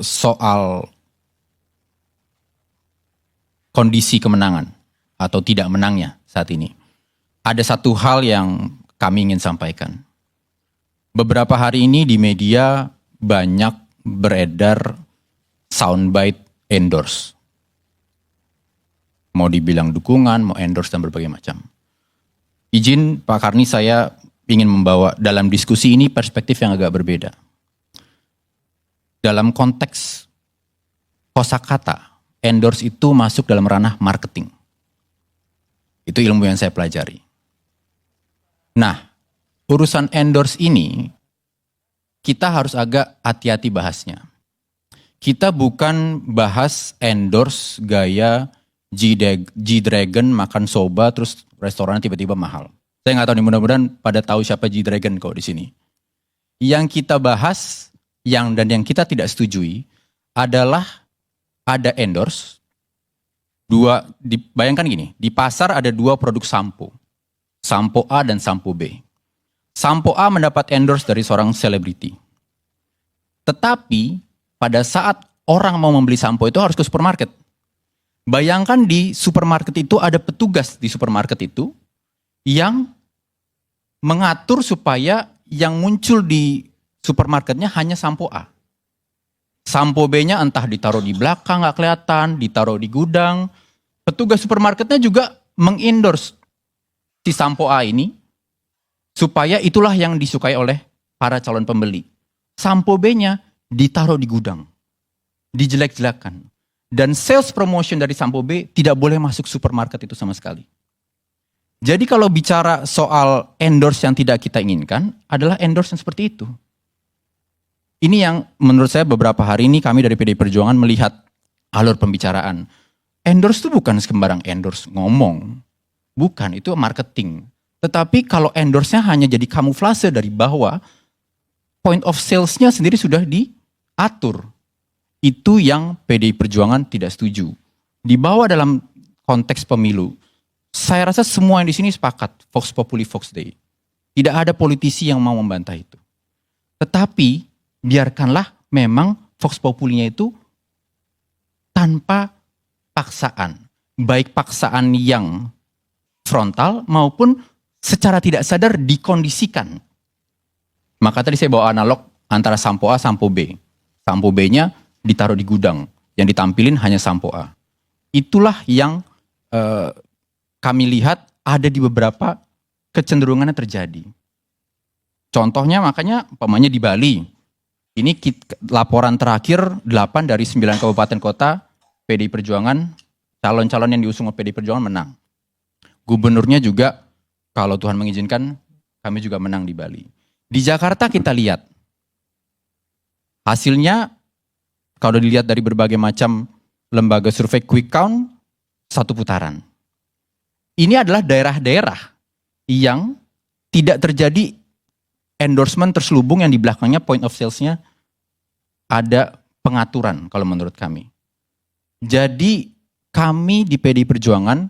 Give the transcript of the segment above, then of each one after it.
soal kondisi kemenangan atau tidak menangnya saat ini, ada satu hal yang kami ingin sampaikan. Beberapa hari ini di media banyak beredar soundbite endorse. Mau dibilang dukungan, mau endorse dan berbagai macam. Izin Pak Karni, saya ingin membawa dalam diskusi ini perspektif yang agak berbeda. Dalam konteks kosakata, endorse itu masuk dalam ranah marketing. Itu ilmu yang saya pelajari. Nah, urusan endorse ini kita harus agak hati-hati bahasnya. Kita bukan bahas endorse gaya G-Dragon makan soba terus restoran tiba-tiba mahal. Saya nggak tahu nih, mudah-mudahan pada tahu siapa G-Dragon kok di sini. Yang kita bahas yang kita tidak setujui adalah ada endorse bayangkan gini, di pasar ada dua produk sampo. Sampo A dan sampo B. Sampo A mendapat endorse dari seorang selebriti. Tetapi pada saat orang mau membeli sampo itu harus ke supermarket. Bayangkan di supermarket itu ada petugas di supermarket itu yang mengatur supaya yang muncul di supermarketnya hanya sampo A. Sampo B-nya entah ditaruh di belakang nggak kelihatan, ditaruh di gudang. Petugas supermarketnya juga mengendorse si sampo A ini supaya itulah yang disukai oleh para calon pembeli. Sampo B-nya ditaruh di gudang, dijelek-jelekan. Dan sales promotion dari sampo B tidak boleh masuk supermarket itu sama sekali. Jadi kalau bicara soal endorse yang tidak kita inginkan adalah endorse yang seperti itu. Ini yang menurut saya beberapa hari ini kami dari PDI Perjuangan melihat alur pembicaraan. Endorse itu bukan sembarang endorse ngomong. Bukan, itu marketing. Tetapi kalau endorse-nya hanya jadi kamuflase dari bawah, point of sales-nya sendiri sudah diatur. Itu yang PDI Perjuangan tidak setuju. Dibawa dalam konteks pemilu, saya rasa semua yang di sini sepakat, Vox Populi, Vox Dei. Tidak ada politisi yang mau membantah itu. Tetapi biarkanlah memang Vox Populinya itu tanpa paksaan. Baik paksaan yang frontal maupun secara tidak sadar dikondisikan. Maka tadi saya bawa analog antara sampo A, sampo B. Sampo B-nya ditaruh di gudang, yang ditampilin hanya sampo A. Itulah yang kami lihat ada di beberapa kecenderungannya terjadi. Contohnya makanya umpamanya di Bali. Ini laporan terakhir 8 dari 9 kabupaten kota PDI Perjuangan, calon-calon yang diusung oleh PDI Perjuangan menang. Gubernurnya juga kalau Tuhan mengizinkan kami juga menang di Bali. Di Jakarta kita lihat hasilnya kalau dilihat dari berbagai macam lembaga survei quick count, satu putaran. Ini adalah daerah-daerah yang tidak terjadi endorsement terselubung yang di belakangnya point of sales-nya ada pengaturan kalau menurut kami. Jadi kami di PDI Perjuangan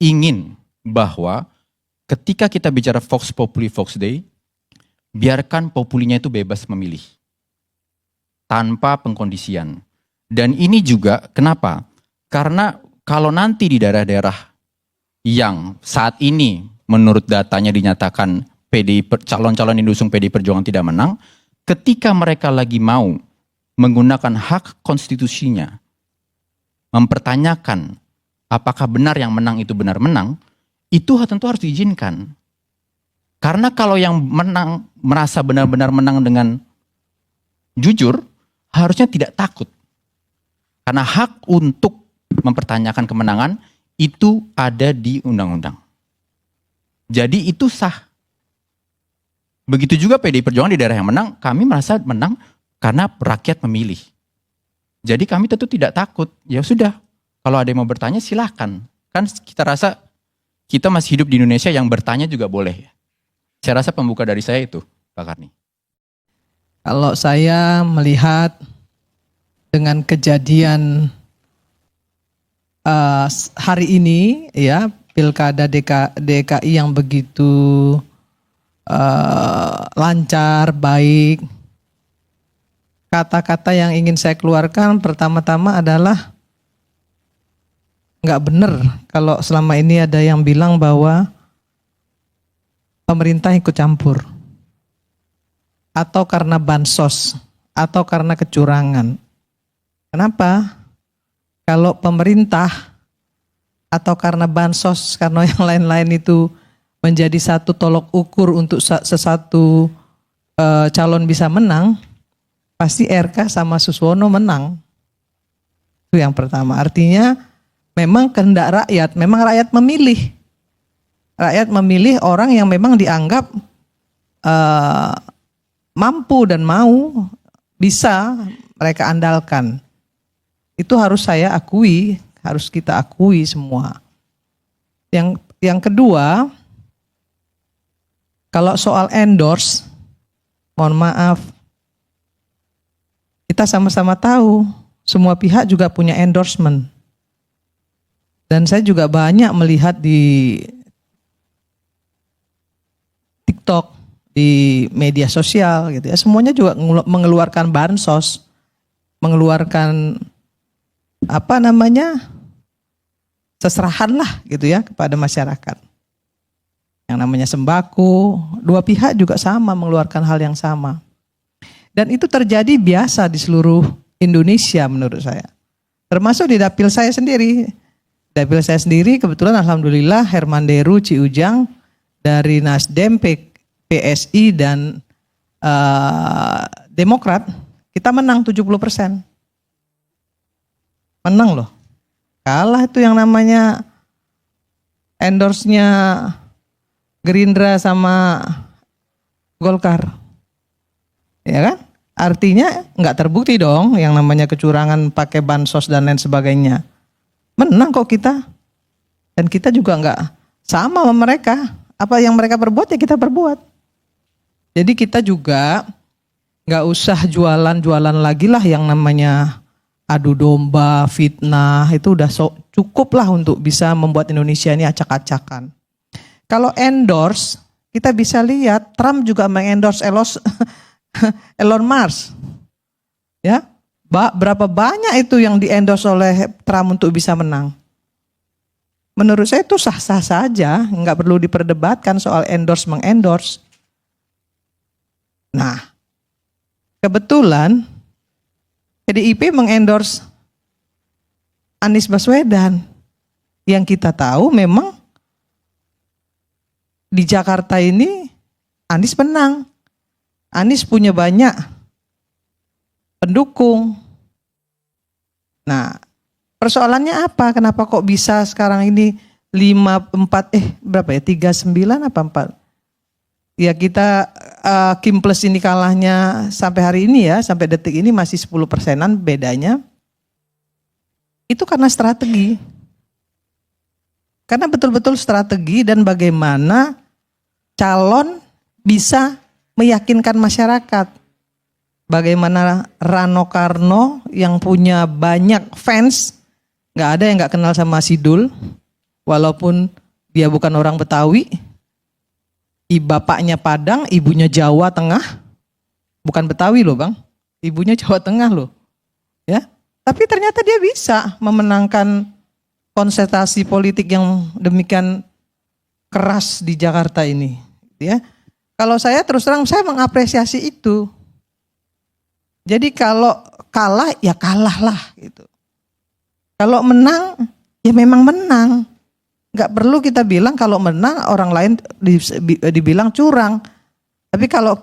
ingin bahwa ketika kita bicara Vox Populi, Vox Dei, biarkan populinya itu bebas memilih. Tanpa pengkondisian. Dan ini juga kenapa? Karena kalau nanti di daerah-daerah yang saat ini menurut datanya dinyatakan calon-calon yang diusung PDI Perjuangan tidak menang, ketika mereka lagi mau menggunakan hak konstitusinya, mempertanyakan apakah benar yang menang itu benar menang, itu tentu harus diizinkan. Karena kalau yang menang merasa benar-benar menang dengan jujur, harusnya tidak takut. Karena hak untuk mempertanyakan kemenangan itu ada di undang-undang. Jadi itu sah. Begitu juga PDI Perjuangan di daerah yang menang, kami merasa menang karena rakyat memilih. Jadi kami tentu tidak takut. Ya sudah, kalau ada yang mau bertanya silahkan. Kan kita rasa kita masih hidup di Indonesia yang bertanya juga boleh. Saya rasa pembuka dari saya itu, Pak Karni. Kalau saya melihat dengan kejadian hari ini, ya pilkada DKI yang begitu lancar, baik, kata-kata yang ingin saya keluarkan pertama-tama adalah nggak benar kalau selama ini ada yang bilang bahwa pemerintah ikut campur atau karena bansos atau karena kecurangan. Kenapa? Kalau pemerintah atau karena bansos, karena yang lain-lain itu menjadi satu tolok ukur untuk sesatu calon bisa menang, pasti RK sama Suswono menang. Itu yang pertama. Artinya memang kehendak rakyat, memang rakyat memilih. Rakyat memilih orang yang memang dianggap mampu dan mau, bisa mereka andalkan. Itu harus saya akui, harus kita akui semua. Yang kedua, kalau soal endorse, mohon maaf, kita sama-sama tahu semua pihak juga punya endorsement. Dan saya juga banyak melihat di TikTok, di media sosial gitu ya, semuanya juga mengeluarkan bansos, mengeluarkan seserahan lah gitu ya kepada masyarakat. Yang namanya sembako, dua pihak juga sama mengeluarkan hal yang sama. Dan itu terjadi biasa di seluruh Indonesia menurut saya. Termasuk di dapil saya sendiri. Dapil saya sendiri kebetulan alhamdulillah Herman Deru Ciujang dari Nasdem, PSI dan Demokrat, kita menang 70%. Menang loh. Kalah itu yang namanya endorse-nya Gerindra sama Golkar. Ya kan? Artinya nggak terbukti dong yang namanya kecurangan pakai bansos dan lain sebagainya. Menang kok kita. Dan kita juga nggak sama mereka. Apa yang mereka perbuat ya kita perbuat. Jadi kita juga nggak usah jualan-jualan lagi lah yang namanya adu domba, fitnah. Itu udah cukup lah untuk bisa membuat Indonesia ini acak-acakan. Kalau endorse, kita bisa lihat Trump juga mengendorse Elon Musk. Ya, berapa banyak itu yang di-endorse oleh Trump untuk bisa menang. Menurut saya itu sah-sah saja, nggak perlu diperdebatkan soal endorse-mengendorse. Nah, kebetulan PDIP mengendorse Anies Baswedan. Yang kita tahu memang di Jakarta ini Anies menang. Anies punya banyak pendukung. Nah, persoalannya apa? Kenapa kok bisa sekarang ini 39 apa 4? Ya kita Kim Plus ini kalahnya sampai hari ini ya, sampai detik ini masih 10%-an bedanya. Itu karena strategi. Karena betul-betul strategi dan bagaimana calon bisa meyakinkan masyarakat. Bagaimana Rano Karno yang punya banyak fans, gak ada yang gak kenal sama Sidul, walaupun dia bukan orang Betawi. Bapaknya Padang, ibunya Jawa Tengah, bukan Betawi loh bang, ibunya Jawa Tengah loh, ya. Tapi ternyata dia bisa memenangkan konsentrasi politik yang demikian keras di Jakarta ini, ya. Kalau saya terus terang saya mengapresiasi itu. Jadi kalau kalah ya kalah lah gitu. Kalau menang ya memang menang. Nggak perlu kita bilang kalau menang orang lain dibilang curang. Tapi kalau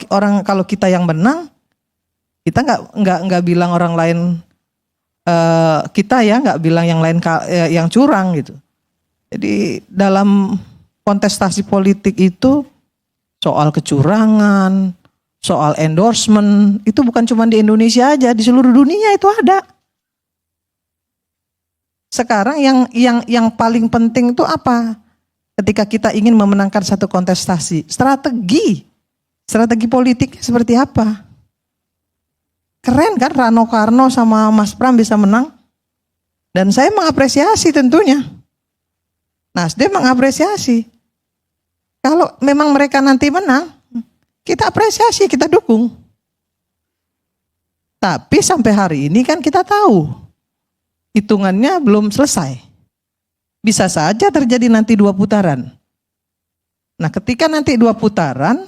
kita yang menang, kita nggak bilang orang lain kita ya nggak bilang yang lain yang curang gitu. Jadi dalam kontestasi politik itu soal kecurangan, soal endorsement itu bukan cuma di Indonesia aja, di seluruh dunia itu ada. Sekarang yang paling penting itu apa? Ketika kita ingin memenangkan satu kontestasi, strategi politik seperti apa? Keren kan Rano Karno sama Mas Pram bisa menang? Dan saya mengapresiasi tentunya. Nasdem mengapresiasi. Kalau memang mereka nanti menang, kita apresiasi, kita dukung. Tapi sampai hari ini kan kita tahu hitungannya belum selesai. Bisa saja terjadi nanti 2 putaran. Nah, ketika nanti 2 putaran,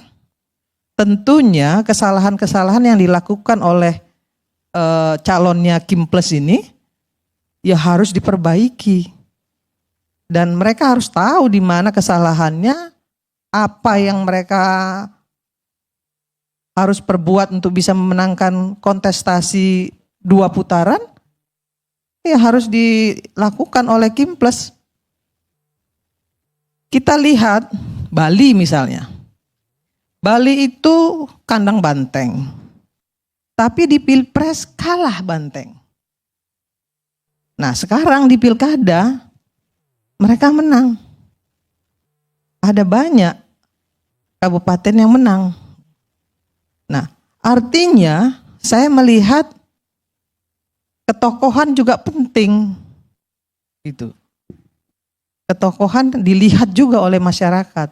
tentunya kesalahan-kesalahan yang dilakukan oleh calonnya Kim Plus ini ya harus diperbaiki. Dan mereka harus tahu di mana kesalahannya, apa yang mereka harus perbuat untuk bisa memenangkan kontestasi 2 putaran, ya harus dilakukan oleh Kim Plus. Kita lihat Bali misalnya. Bali itu kandang banteng. Tapi di Pilpres kalah banteng. Nah, sekarang di Pilkada mereka menang. Ada banyak kabupaten yang menang. Nah, artinya saya melihat ketokohan juga penting. Gitu. Ketokohan dilihat juga oleh masyarakat.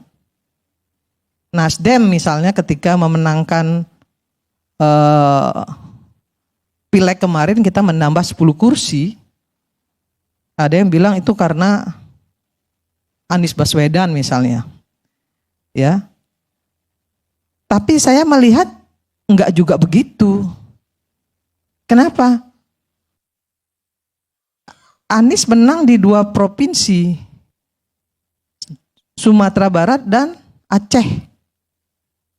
Nasdem misalnya ketika memenangkan pileg kemarin kita menambah 10 kursi. Ada yang bilang itu karena Anies Baswedan misalnya. Ya. Tapi saya melihat enggak juga begitu. Kenapa? Anies menang di 2 provinsi. Sumatera Barat dan Aceh.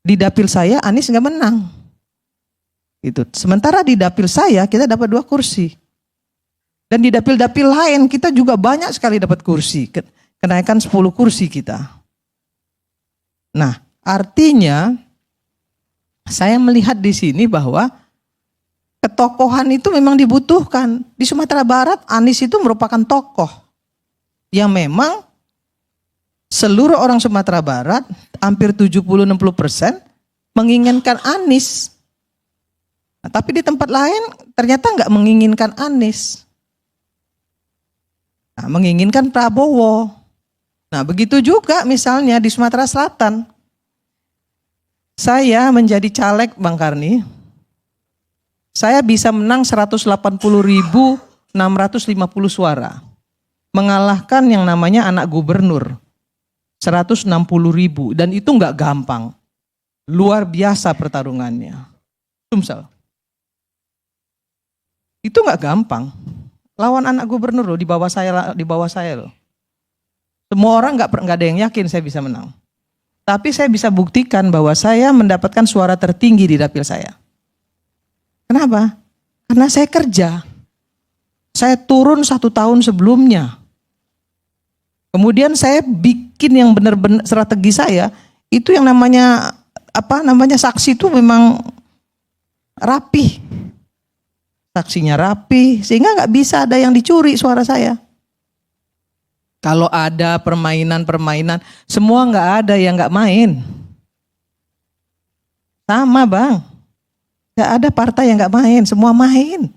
Di dapil saya Anies nggak menang. Itu. Sementara di dapil saya kita dapat 2 kursi. Dan di dapil-dapil lain kita juga banyak sekali dapat kursi. Kenaikan 10 kursi kita. Nah, artinya saya melihat di sini bahwa ketokohan itu memang dibutuhkan. Di Sumatera Barat Anies itu merupakan tokoh yang memang seluruh orang Sumatera Barat, hampir 70-60% menginginkan Anies. Nah, tapi di tempat lain ternyata nggak menginginkan Anies. Nah, menginginkan Prabowo. Nah, begitu juga misalnya di Sumatera Selatan. Saya menjadi caleg Bang Karni, saya bisa menang 180.650 suara. Mengalahkan yang namanya anak gubernur. 160.000 dan itu nggak gampang, luar biasa pertarungannya. Sumsel, itu nggak gampang. Lawan anak gubernur loh di bawah saya loh. Semua orang nggak ada yang yakin saya bisa menang. Tapi saya bisa buktikan bahwa saya mendapatkan suara tertinggi di dapil saya. Kenapa? Karena saya kerja. Saya turun 1 tahun sebelumnya. Kemudian saya bikin yang benar-benar strategi saya itu yang namanya saksi itu memang rapi. Saksinya rapi sehingga nggak bisa ada yang dicuri suara saya. Kalau ada permainan semua nggak ada yang nggak main. Sama Bang. Nggak ada partai yang nggak main, semua main.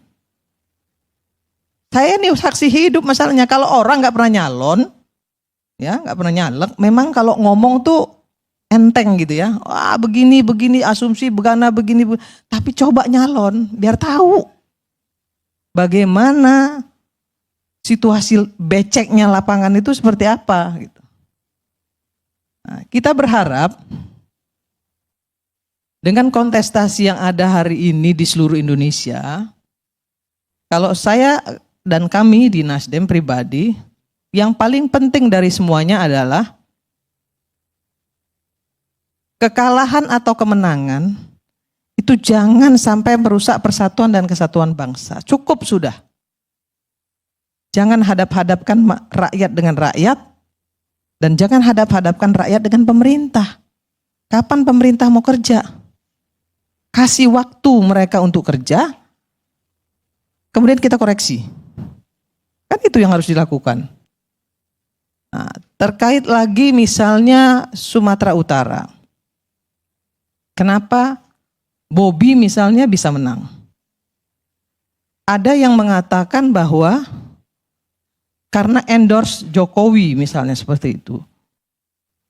Saya nih saksi hidup masalahnya kalau orang nggak pernah nyalon. Ya, nggak pernah nyalek. Memang kalau ngomong tuh enteng gitu ya. Wah, begini, asumsi begini. Tapi coba nyalon, biar tahu bagaimana situasi beceknya lapangan itu seperti apa. Gitu. Nah, kita berharap dengan kontestasi yang ada hari ini di seluruh Indonesia, kalau saya dan kami di Nasdem pribadi, yang paling penting dari semuanya adalah kekalahan atau kemenangan itu jangan sampai merusak persatuan dan kesatuan bangsa. Cukup sudah. Jangan hadap-hadapkan rakyat dengan rakyat dan jangan hadap-hadapkan rakyat dengan pemerintah. Kapan pemerintah mau kerja? Kasih waktu mereka untuk kerja, kemudian kita koreksi. Kan itu yang harus dilakukan. Nah, terkait lagi misalnya Sumatera Utara. Kenapa Bobi misalnya bisa menang? Ada yang mengatakan bahwa karena endorse Jokowi misalnya seperti itu.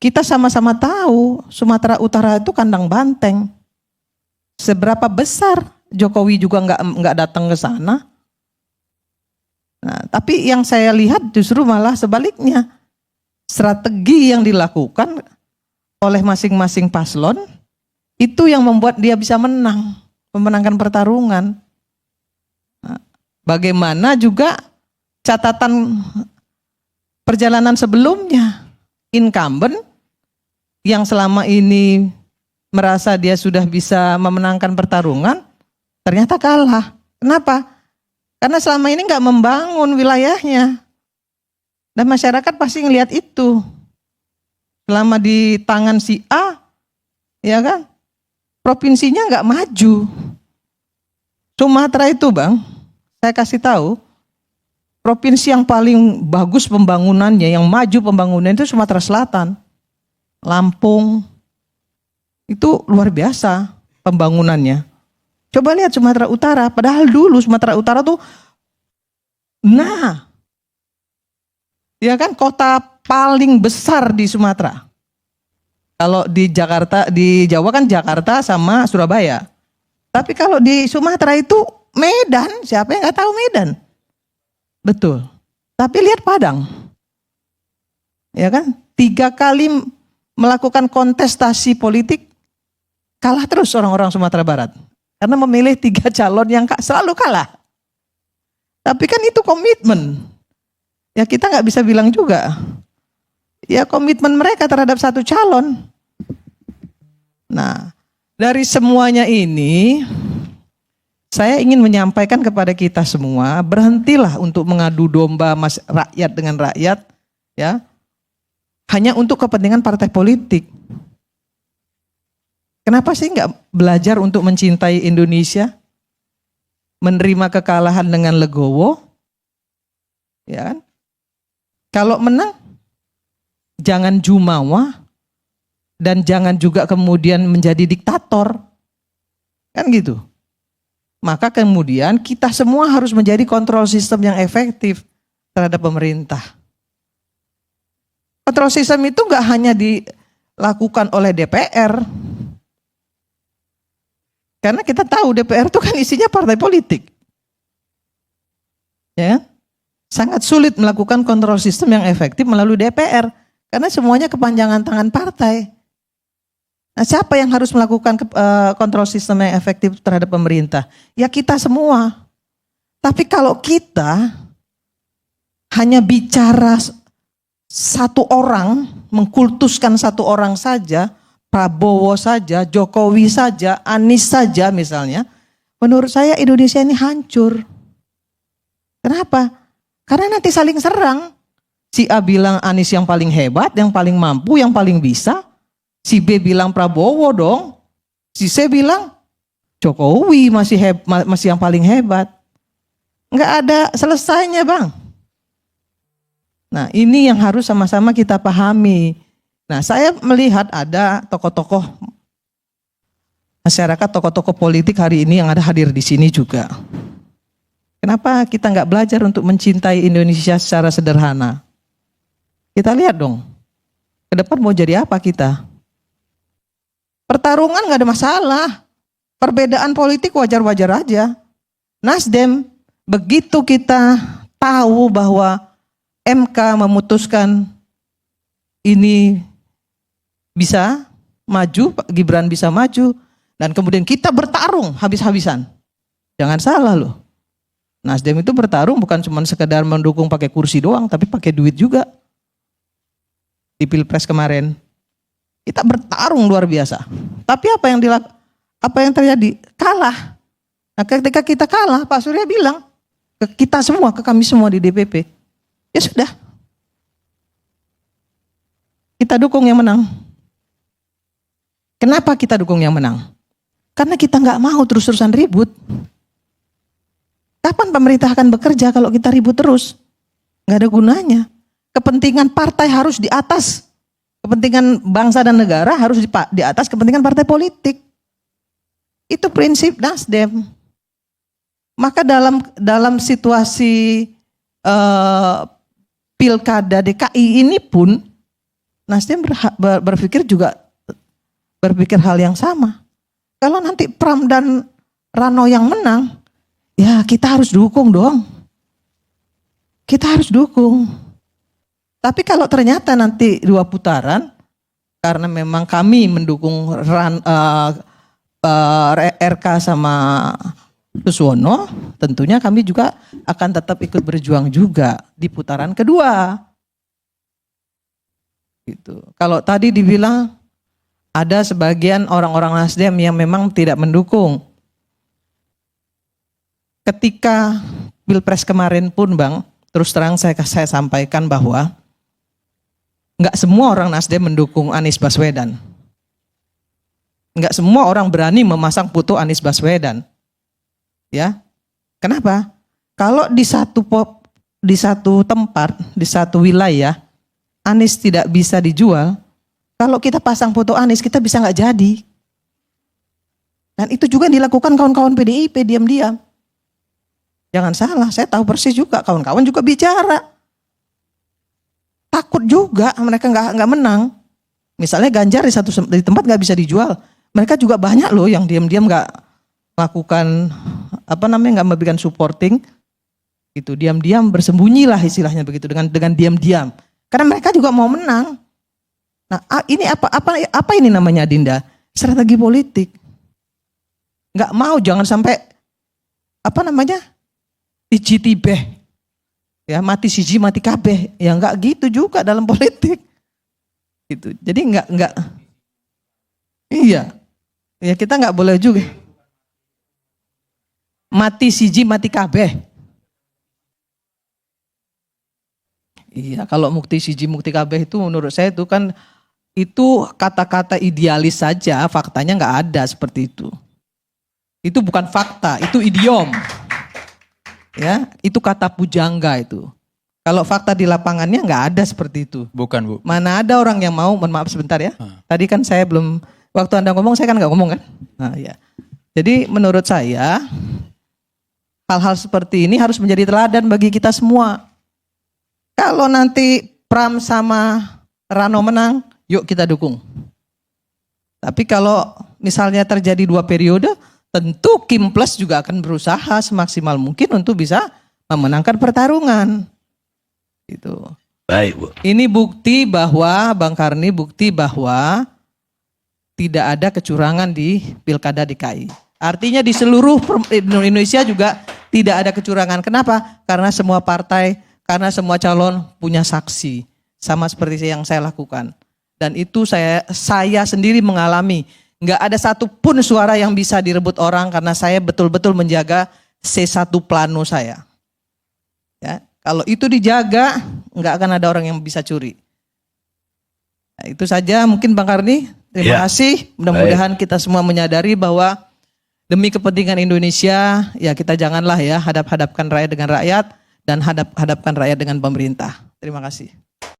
Kita sama-sama tahu Sumatera Utara itu kandang banteng. Seberapa besar Jokowi juga nggak datang ke sana. Nah, tapi yang saya lihat justru malah sebaliknya. Strategi yang dilakukan oleh masing-masing paslon itu yang membuat dia bisa memenangkan pertarungan. Nah, bagaimana juga catatan perjalanan sebelumnya, incumbent yang selama ini merasa dia sudah bisa memenangkan pertarungan, ternyata kalah. Kenapa? Karena selama ini nggak membangun wilayahnya. Dan masyarakat pasti ngelihat itu. Selama di tangan si A, ya kan, provinsinya nggak maju. Sumatera itu Bang, saya kasih tahu, provinsi yang paling bagus pembangunannya, yang maju pembangunan itu Sumatera Selatan. Lampung, itu luar biasa pembangunannya. Coba lihat Sumatera Utara, padahal dulu Sumatera Utara tuh, ya kan, kota paling besar di Sumatera. Kalau di Jakarta, di Jawa kan Jakarta sama Surabaya. Tapi kalau di Sumatera itu Medan, siapa yang nggak tahu Medan? Betul. Tapi lihat Padang, ya kan, 3 kali melakukan kontestasi politik, kalah terus orang-orang Sumatera Barat. Karena memilih 3 calon yang selalu kalah. Tapi kan itu komitmen. Ya kita nggak bisa bilang juga. Ya komitmen mereka terhadap satu calon. Nah, dari semuanya ini, saya ingin menyampaikan kepada kita semua, berhentilah untuk mengadu domba rakyat dengan rakyat, ya, hanya untuk kepentingan partai politik. Kenapa sih nggak belajar untuk mencintai Indonesia, menerima kekalahan dengan legowo, ya kan? Kalau menang, jangan jumawa dan jangan juga kemudian menjadi diktator. Kan gitu. Maka kemudian kita semua harus menjadi kontrol sistem yang efektif terhadap pemerintah. Kontrol sistem itu nggak hanya dilakukan oleh DPR. Karena kita tahu DPR itu kan isinya partai politik. Ya. Sangat sulit melakukan kontrol sistem yang efektif melalui DPR. Karena semuanya kepanjangan tangan partai. Nah, siapa yang harus melakukan kontrol sistem yang efektif terhadap pemerintah? Ya kita semua. Tapi kalau kita hanya bicara satu orang, mengkultuskan satu orang saja, Prabowo saja, Jokowi saja, Anies saja misalnya, menurut saya Indonesia ini hancur. Kenapa? Karena nanti saling serang. Si A bilang Anies yang paling hebat, yang paling mampu, yang paling bisa. Si B bilang Prabowo dong. Si C bilang Jokowi masih yang paling hebat. Nggak ada selesainya Bang. Nah ini yang harus sama-sama kita pahami. Nah saya melihat ada tokoh-tokoh masyarakat, tokoh-tokoh politik hari ini yang ada hadir di sini juga. Kenapa kita nggak belajar untuk mencintai Indonesia secara sederhana? Kita lihat dong, ke depan mau jadi apa kita? Pertarungan nggak ada masalah, perbedaan politik wajar-wajar aja. Nasdem, begitu kita tahu bahwa MK memutuskan ini bisa maju, Pak Gibran bisa maju, dan kemudian kita bertarung habis-habisan. Jangan salah loh. Nasdem itu bertarung bukan cuma sekedar mendukung pakai kursi doang, tapi pakai duit juga. Di Pilpres kemarin, kita bertarung luar biasa. Tapi apa yang terjadi? Kalah. Nah, ketika kita kalah, Pak Surya bilang ke kita semua, ke kami semua di DPP, ya sudah, kita dukung yang menang. Kenapa kita dukung yang menang? Karena kita nggak mau terus-terusan ribut. Kapan pemerintah akan bekerja kalau kita ribut terus? Nggak ada gunanya. Kepentingan partai harus di atas. Kepentingan bangsa dan negara harus di atas kepentingan partai politik. Itu prinsip Nasdem. Maka dalam situasi pilkada DKI ini pun Nasdem berpikir hal yang sama. Kalau nanti Pram dan Rano yang menang, ya kita harus dukung dong. Kita harus dukung. Tapi kalau ternyata nanti 2 putaran, karena memang kami mendukung RK sama Suswono, tentunya kami juga akan tetap ikut berjuang juga di putaran kedua. Gitu. Kalau tadi dibilang ada sebagian orang-orang Nasdem yang memang tidak mendukung. Ketika Pilpres kemarin pun Bang, terus terang saya sampaikan bahwa nggak semua orang Nasdem mendukung Anies Baswedan. Nggak semua orang berani memasang foto Anies Baswedan. Ya, kenapa? Kalau di satu tempat, di satu wilayah, Anies tidak bisa dijual, kalau kita pasang foto Anies, kita bisa nggak jadi. Dan itu juga dilakukan kawan-kawan PDIP diam-diam. Jangan salah, saya tahu persis juga, kawan-kawan juga bicara. Takut juga mereka nggak menang. Misalnya Ganjar di tempat nggak bisa dijual, mereka juga banyak loh yang diam-diam nggak melakukan nggak memberikan supporting, itu diam-diam bersembunyilah istilahnya begitu dengan diam-diam. Karena mereka juga mau menang. Nah, ini apa ini namanya Dinda? Strategi politik. Nggak mau, jangan sampai ijitibeh. Ya, mati siji mati kabeh. Ya nggak gitu juga dalam politik. Gitu. Jadi nggak. Iya. Ya kita nggak boleh juga. Mati siji mati kabeh. Iya, kalau mukti siji mukti kabeh itu menurut saya itu kan itu kata-kata idealis saja, faktanya nggak ada seperti itu. Itu bukan fakta, itu idiom. Ya, itu kata pujangga itu. Kalau fakta di lapangannya nggak ada seperti itu. Bukan, Bu. Mana ada orang yang mau, mohon maaf sebentar ya. Tadi kan saya belum, waktu Anda ngomong saya kan nggak ngomong kan. Nah, ya. Jadi menurut saya hal-hal seperti ini harus menjadi teladan bagi kita semua. Kalau nanti Pram sama Rano menang, yuk kita dukung. Tapi kalau misalnya terjadi 2 periode, tentu Kim Plus juga akan berusaha semaksimal mungkin untuk bisa memenangkan pertarungan. Gitu. Baik, Bu. Ini bukti bahwa, Bang Karni, bukti bahwa tidak ada kecurangan di Pilkada DKI. Artinya di seluruh Indonesia juga tidak ada kecurangan. Kenapa? Karena semua partai, karena semua calon punya saksi. Sama seperti yang saya lakukan. Dan itu saya sendiri mengalami. Nggak ada satupun suara yang bisa direbut orang karena saya betul-betul menjaga C1 plano saya. Ya, kalau itu dijaga, nggak akan ada orang yang bisa curi. Nah, itu saja mungkin Bang Karni. Terima kasih. Mudah-mudahan kita semua menyadari bahwa demi kepentingan Indonesia, ya kita janganlah ya hadap-hadapkan rakyat dengan rakyat dan hadap-hadapkan rakyat dengan pemerintah. Terima kasih.